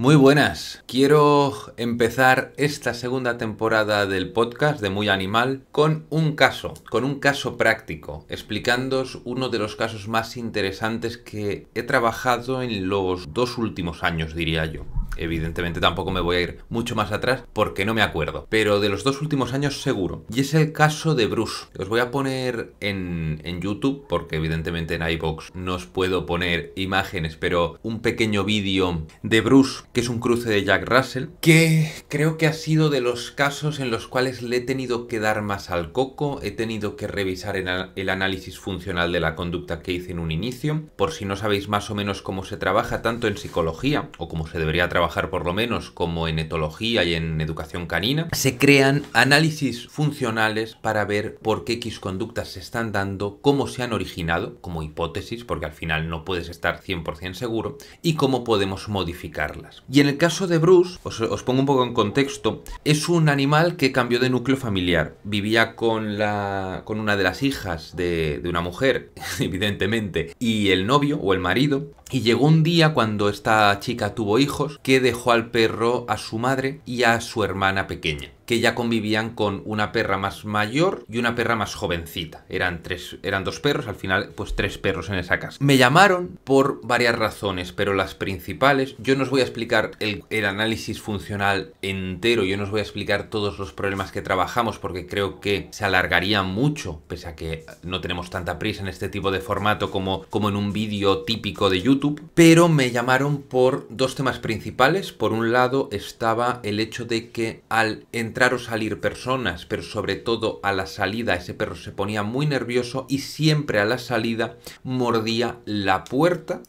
Muy buenas, quiero empezar esta segunda temporada del podcast de Muy Animal con un caso práctico, explicándoos uno de los casos más interesantes que he trabajado en los 2 últimos años, diría yo. Evidentemente tampoco me voy a ir mucho más atrás porque no me acuerdo, pero de los 2 últimos años seguro. Y es el caso de Bruce. Os voy a poner en YouTube, porque evidentemente en iVoox no os puedo poner imágenes, pero un pequeño vídeo de Bruce, que es un cruce de Jack Russell, que creo que ha sido de los casos en los cuales le he tenido que dar más al coco, he tenido que revisar el análisis funcional de la conducta que hice en un inicio, por si no sabéis más o menos cómo se trabaja tanto en psicología, o cómo se debería trabajar por lo menos, como en etología y en educación canina, se crean análisis funcionales para ver por qué X conductas se están dando, cómo se han originado, como hipótesis, porque al final no puedes estar 100% seguro, y cómo podemos modificarlas. Y en el caso de Bruce, os pongo un poco en contexto, es un animal que cambió de núcleo familiar. Vivía con una de las hijas de una mujer, evidentemente, y el novio o el marido. Y llegó un día cuando esta chica tuvo hijos que dejó al perro a su madre y a su hermana pequeña, que ya convivían con una perra más mayor y una perra más jovencita. Eran 2 perros, al final pues 3 perros en esa casa. Me llamaron por varias razones, pero las principales, yo no os voy a explicar el análisis funcional entero, yo no os voy a explicar todos los problemas que trabajamos porque creo que se alargaría mucho, pese a que no tenemos tanta prisa en este tipo de formato como en un vídeo típico de YouTube, pero me llamaron por 2 temas principales. Por un lado estaba el hecho de que al entrar o salir personas, pero sobre todo a la salida, ese perro se ponía muy nervioso y siempre a la salida mordía la puerta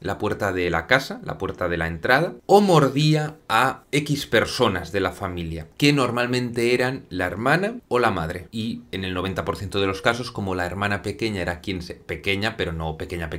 de la casa, la puerta de la entrada, o mordía a X personas de la familia, que normalmente eran la hermana o la madre. Y en el 90% de los casos, como la hermana pequeña era pequeña, pero no pequeña,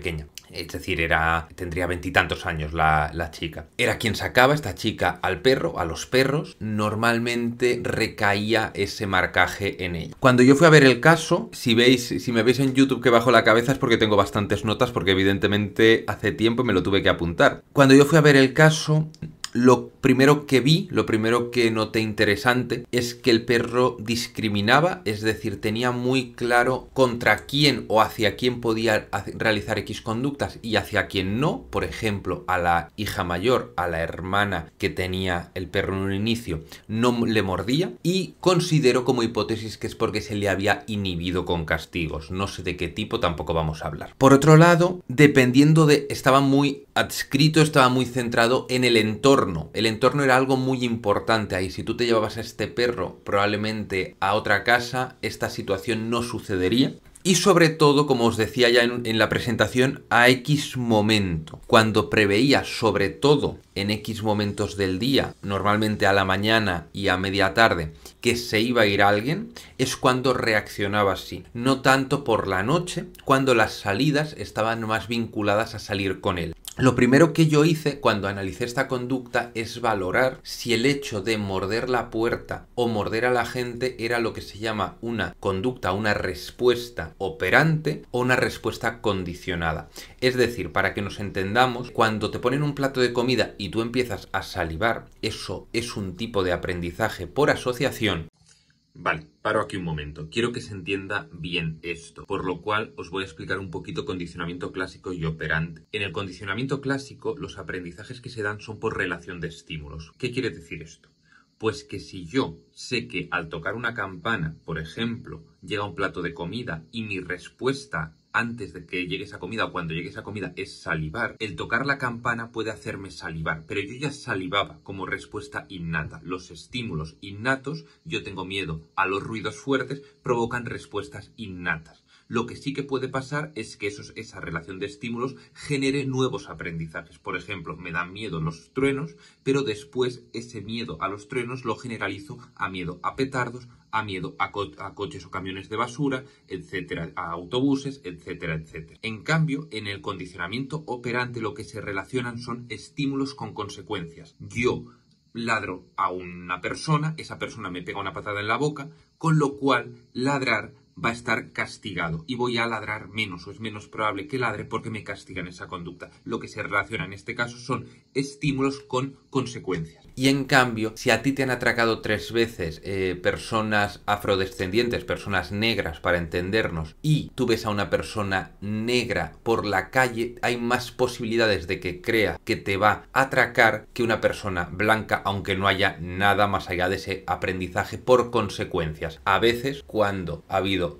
es decir, tendría 20 y tantos años la chica, era quien sacaba, esta chica, al perro, a los perros, normalmente recaía ese marcaje en ella. Cuando yo fui a ver el caso, si me veis en YouTube que bajo la cabeza es porque tengo bastantes notas, porque evidentemente hace tiempo me lo tuve que apuntar. Cuando yo fui a ver el caso, lo primero que noté interesante es que el perro discriminaba, es decir, tenía muy claro contra quién o hacia quién podía realizar X conductas y hacia quién no. Por ejemplo, a la hija mayor, a la hermana que tenía el perro en un inicio, no le mordía, y considero como hipótesis que es porque se le había inhibido con castigos. No sé de qué tipo, tampoco vamos a hablar. Por otro lado, estaba muy adscrito, estaba muy centrado en el entorno. El entorno era algo muy importante ahí. Si tú te llevabas a este perro probablemente a otra casa, esta situación no sucedería. Y sobre todo, como os decía ya en la presentación, a X momento. Cuando preveía, sobre todo en X momentos del día, normalmente a la mañana y a media tarde, que se iba a ir alguien, es cuando reaccionaba así. No tanto por la noche, cuando las salidas estaban más vinculadas a salir con él. Lo primero que yo hice cuando analicé esta conducta es valorar si el hecho de morder la puerta o morder a la gente era lo que se llama una conducta, una respuesta operante o una respuesta condicionada. Es decir, para que nos entendamos, cuando te ponen un plato de comida y tú empiezas a salivar, eso es un tipo de aprendizaje por asociación. Vale, paro aquí un momento. Quiero que se entienda bien esto, por lo cual os voy a explicar un poquito condicionamiento clásico y operante. En el condicionamiento clásico, los aprendizajes que se dan son por relación de estímulos. ¿Qué quiere decir esto? Pues que si yo sé que al tocar una campana, por ejemplo, llega un plato de comida y mi respuesta antes de que llegue esa comida o cuando llegue esa comida es salivar, el tocar la campana puede hacerme salivar, pero yo ya salivaba como respuesta innata. Los estímulos innatos, yo tengo miedo a los ruidos fuertes, provocan respuestas innatas. Lo que sí que puede pasar es que esa relación de estímulos genere nuevos aprendizajes. Por ejemplo, me dan miedo los truenos, pero después ese miedo a los truenos lo generalizo a miedo a petardos, a miedo a coches o camiones de basura, etcétera, a autobuses, etcétera, etcétera. En cambio, en el condicionamiento operante lo que se relacionan son estímulos con consecuencias. Yo ladro a una persona, esa persona me pega una patada en la boca, con lo cual ladrar va a estar castigado y voy a ladrar menos, o es menos probable que ladre porque me castigan esa conducta. Lo que se relaciona en este caso son estímulos con consecuencias. Y en cambio, si a ti te han atracado 3 veces personas afrodescendientes, personas negras para entendernos, y tú ves a una persona negra por la calle, hay más posibilidades de que crea que te va a atracar que una persona blanca, aunque no haya nada más allá de ese aprendizaje por consecuencias. A veces, cuando ha habido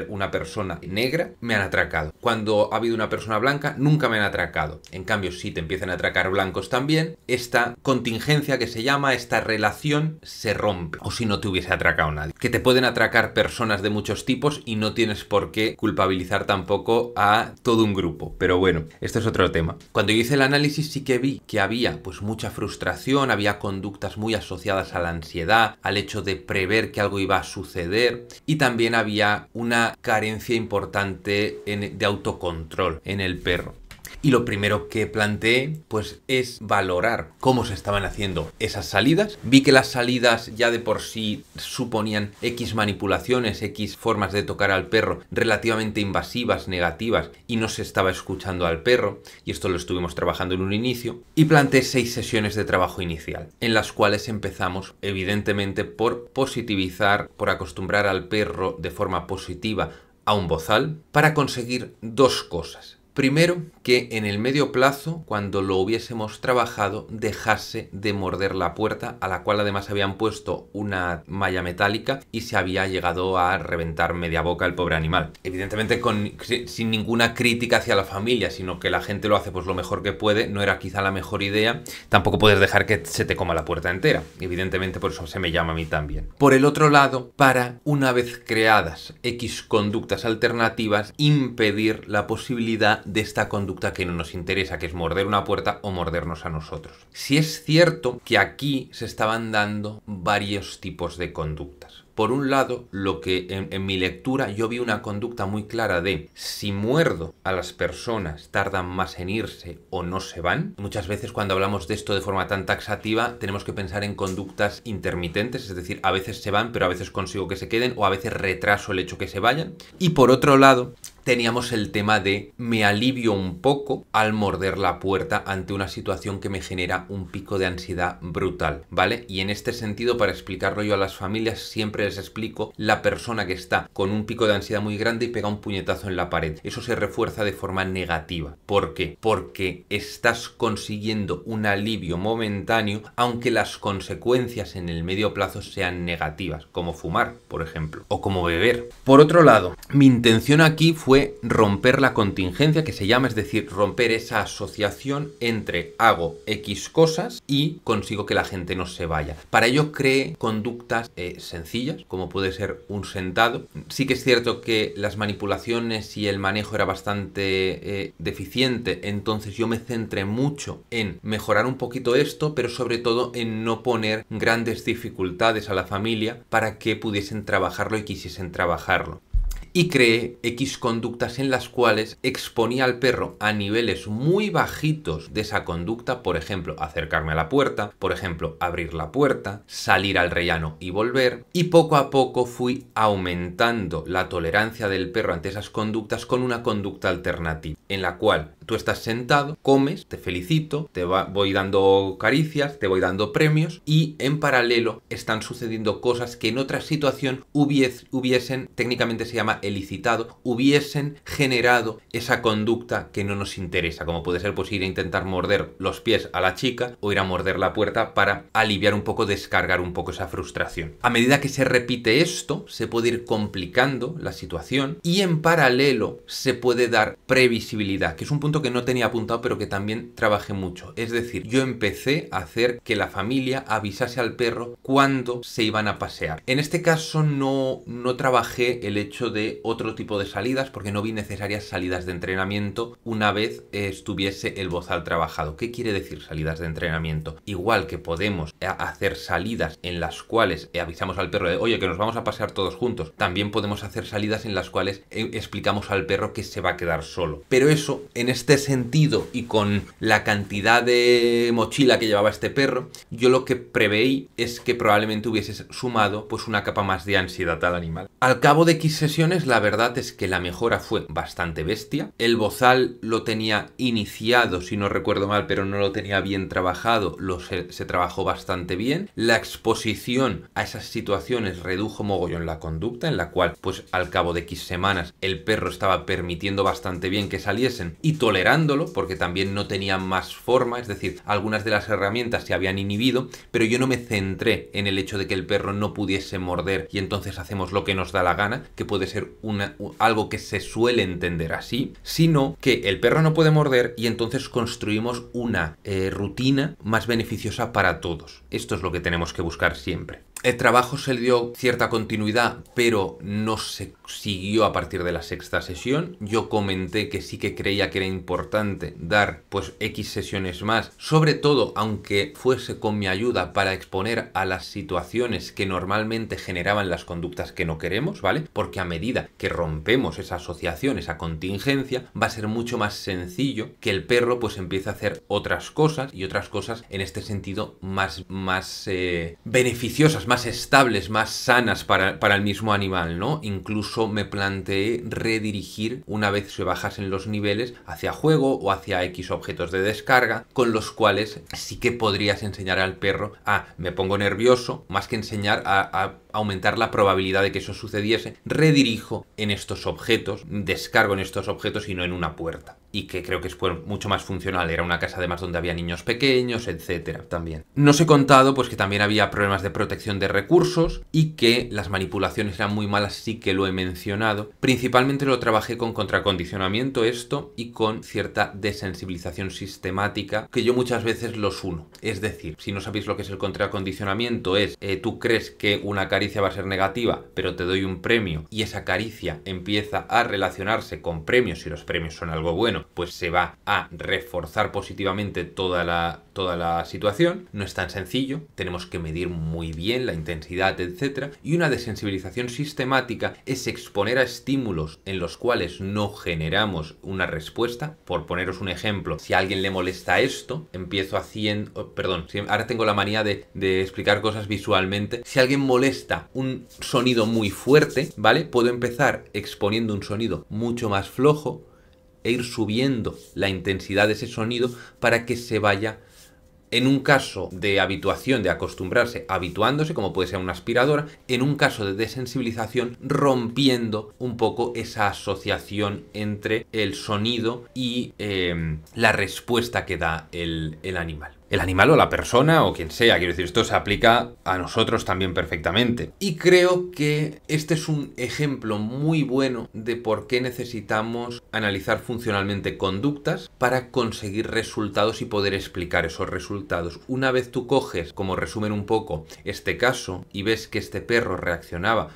una persona negra, me han atracado. Cuando ha habido una persona blanca, nunca me han atracado. En cambio, si te empiezan a atracar blancos también, esta contingencia que se llama, esta relación, se rompe. O si no te hubiese atracado nadie. Que te pueden atracar personas de muchos tipos y no tienes por qué culpabilizar tampoco a todo un grupo. Pero bueno, esto es otro tema. Cuando yo hice el análisis sí que vi que había pues mucha frustración, había conductas muy asociadas a la ansiedad, al hecho de prever que algo iba a suceder, y también había una carencia importante de autocontrol en el perro. Y lo primero que planteé, pues, es valorar cómo se estaban haciendo esas salidas. Vi que las salidas ya de por sí suponían X manipulaciones, X formas de tocar al perro relativamente invasivas, negativas, y no se estaba escuchando al perro, y esto lo estuvimos trabajando en un inicio. Y planteé 6 sesiones de trabajo inicial, en las cuales empezamos, evidentemente, por positivizar, por acostumbrar al perro de forma positiva a un bozal, para conseguir 2 cosas. Primero, que en el medio plazo, cuando lo hubiésemos trabajado, dejase de morder la puerta, a la cual además habían puesto una malla metálica y se había llegado a reventar media boca el pobre animal. Evidentemente sin ninguna crítica hacia la familia, sino que la gente lo hace pues lo mejor que puede, no era quizá la mejor idea. Tampoco puedes dejar que se te coma la puerta entera. Evidentemente por eso se me llama a mí también. Por el otro lado, para una vez creadas X conductas alternativas, impedir la posibilidad de esta conducta que no nos interesa, que es morder una puerta o mordernos a nosotros. Sí es cierto que aquí se estaban dando varios tipos de conductas. Por un lado, lo que en mi lectura yo vi una conducta muy clara de si muerdo a las personas tardan más en irse o no se van. Muchas veces cuando hablamos de esto de forma tan taxativa tenemos que pensar en conductas intermitentes, es decir, a veces se van pero a veces consigo que se queden o a veces retraso el hecho que se vayan. Y por otro lado, teníamos el tema de me alivio un poco al morder la puerta ante una situación que me genera un pico de ansiedad brutal, ¿vale? Y en este sentido, para explicarlo yo a las familias, siempre les explico la persona que está con un pico de ansiedad muy grande y pega un puñetazo en la pared. Eso se refuerza de forma negativa. ¿Por qué? Porque estás consiguiendo un alivio momentáneo, aunque las consecuencias en el medio plazo sean negativas, como fumar, por ejemplo, o como beber. Por otro lado, mi intención aquí fue romper la contingencia que se llama, es decir, romper esa asociación entre hago X cosas y consigo que la gente no se vaya. Para ello creé conductas sencillas, como puede ser un sentado. Sí que es cierto que las manipulaciones y el manejo era bastante deficiente, entonces yo me centré mucho en mejorar un poquito esto, pero sobre todo en no poner grandes dificultades a la familia para que pudiesen trabajarlo y quisiesen trabajarlo. Y creé X conductas en las cuales exponía al perro a niveles muy bajitos de esa conducta, por ejemplo, acercarme a la puerta, por ejemplo, abrir la puerta, salir al rellano y volver, y poco a poco fui aumentando la tolerancia del perro ante esas conductas con una conducta alternativa, en la cual tú estás sentado, comes, te felicito, voy dando caricias, te voy dando premios, y en paralelo están sucediendo cosas que en otra situación hubiesen, técnicamente se llama elicitado, hubiesen generado esa conducta que no nos interesa, como puede ser pues ir a intentar morder los pies a la chica o ir a morder la puerta para aliviar un poco, descargar un poco esa frustración. A medida que se repite esto, se puede ir complicando la situación y en paralelo se puede dar previsibilidad, que es un punto que no tenía apuntado pero que también trabajé mucho. Es decir, yo empecé a hacer que la familia avisase al perro cuando se iban a pasear. En este caso no trabajé el hecho de otro tipo de salidas porque no vi necesarias salidas de entrenamiento una vez estuviese el bozal trabajado. ¿Qué quiere decir salidas de entrenamiento? Igual que podemos hacer salidas en las cuales avisamos al perro de oye, que nos vamos a pasear todos juntos, también podemos hacer salidas en las cuales explicamos al perro que se va a quedar solo. Pero eso, en este este sentido y con la cantidad de mochila que llevaba este perro, yo lo que preveí es que probablemente hubieses sumado pues una capa más de ansiedad al animal. Al cabo de X sesiones, la verdad es que la mejora fue bastante bestia. El bozal lo tenía iniciado, si no recuerdo mal, pero no lo tenía bien trabajado, se trabajó bastante bien. La exposición a esas situaciones redujo mogollón la conducta, en la cual pues al cabo de X semanas el perro estaba permitiendo bastante bien que saliesen y tolerándolo, porque también no tenía más forma, es decir, algunas de las herramientas se habían inhibido, pero yo no me centré en el hecho de que el perro no pudiese morder y entonces hacemos lo que nos da la gana, que puede ser algo que se suele entender así, sino que el perro no puede morder y entonces construimos una rutina más beneficiosa para todos. Esto es lo que tenemos que buscar siempre. El trabajo se le dio cierta continuidad, pero no se siguió a partir de la sexta sesión. Yo comenté que sí que creía que era importante dar pues X sesiones más, sobre todo aunque fuese con mi ayuda, para exponer a las situaciones que normalmente generaban las conductas que no queremos, ¿vale? Porque a medida que rompemos esa asociación, esa contingencia, va a ser mucho más sencillo que el perro pues empiece a hacer otras cosas, y otras cosas en este sentido más beneficiosas, más estables, más sanas para el mismo animal, ¿no? Incluso me planteé redirigir, una vez se bajasen los niveles, hacia juego o hacia X objetos de descarga, con los cuales sí que podrías enseñar al perro a me pongo nervioso, más que enseñar a aumentar la probabilidad de que eso sucediese, redirijo en estos objetos, descargo en estos objetos y no en una puerta. Y que creo que es mucho más funcional. Era una casa además donde había niños pequeños, etcétera, también. No os he contado pues que también había problemas de protección de recursos y que las manipulaciones eran muy malas, sí que lo he mencionado. Principalmente lo trabajé con contracondicionamiento esto y con cierta desensibilización sistemática, que yo muchas veces los uno. Es decir, si no sabéis lo que es el contracondicionamiento, es tú crees que una caricia va a ser negativa, pero te doy un premio y esa caricia empieza a relacionarse con premios, si los premios son algo bueno, pues se va a reforzar positivamente toda la situación. No es tan sencillo, tenemos que medir muy bien la intensidad, etcétera. Y una desensibilización sistemática es exponer a estímulos en los cuales no generamos una respuesta. Por poneros un ejemplo, si a alguien le molesta esto, empiezo haciendo... ahora tengo la manía de explicar cosas visualmente. Si a alguien molesta un sonido muy fuerte, ¿vale? Puedo empezar exponiendo un sonido mucho más flojo e ir subiendo la intensidad de ese sonido para que se vaya, en un caso de habituación, de acostumbrarse, habituándose, como puede ser una aspiradora, en un caso de desensibilización, rompiendo un poco esa asociación entre el sonido y la respuesta que da el animal. El animal o la persona o quien sea, quiero decir, esto se aplica a nosotros también perfectamente. Y creo que este es un ejemplo muy bueno de por qué necesitamos analizar funcionalmente conductas para conseguir resultados y poder explicar esos resultados. Una vez tú coges, como resumen un poco, este caso y ves que este perro reaccionaba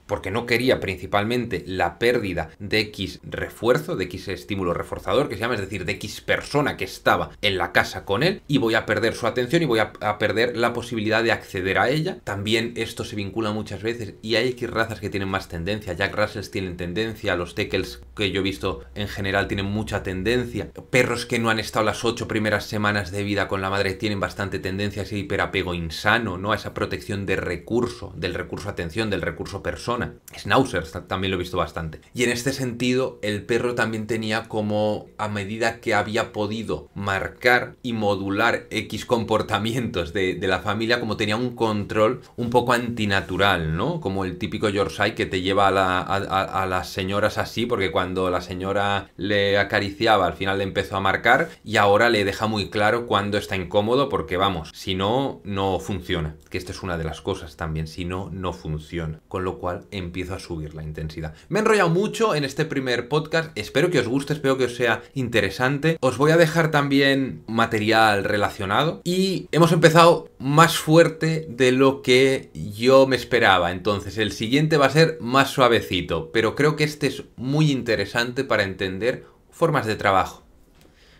porque no quería principalmente la pérdida de X refuerzo, de X estímulo reforzador, que se llama, es decir, de X persona que estaba en la casa con él, y voy a perder su atención y voy a perder la posibilidad de acceder a ella. También esto se vincula muchas veces y hay X razas que tienen más tendencia. Jack Russells tienen tendencia, los Teckels que yo he visto en general tienen mucha tendencia. Perros que no han estado las 8 primeras semanas de vida con la madre tienen bastante tendencia a ese hiperapego insano, ¿no? A esa protección de recurso, del recurso atención, del recurso persona. Schnauzers también lo he visto bastante. Y en este sentido, el perro también tenía como, a medida que había podido marcar y modular X comportamientos de la familia, como tenía un control un poco antinatural, ¿no? Como el típico Yorkshire que te lleva a las señoras así, porque cuando la señora le acariciaba, al final le empezó a marcar y ahora le deja muy claro cuando está incómodo, porque vamos, si no, no funciona. Que esto es una de las cosas también, si no, no funciona. Con lo cual empiezo a subir la intensidad. Me he enrollado mucho en este primer podcast, espero que os guste, espero que os sea interesante. Os voy a dejar también material relacionado y hemos empezado más fuerte de lo que yo me esperaba, entonces el siguiente va a ser más suavecito, pero creo que este es muy interesante para entender formas de trabajo.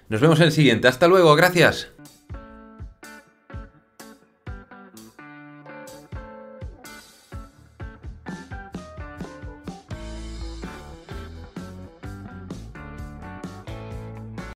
Nos vemos en el siguiente, hasta luego, gracias.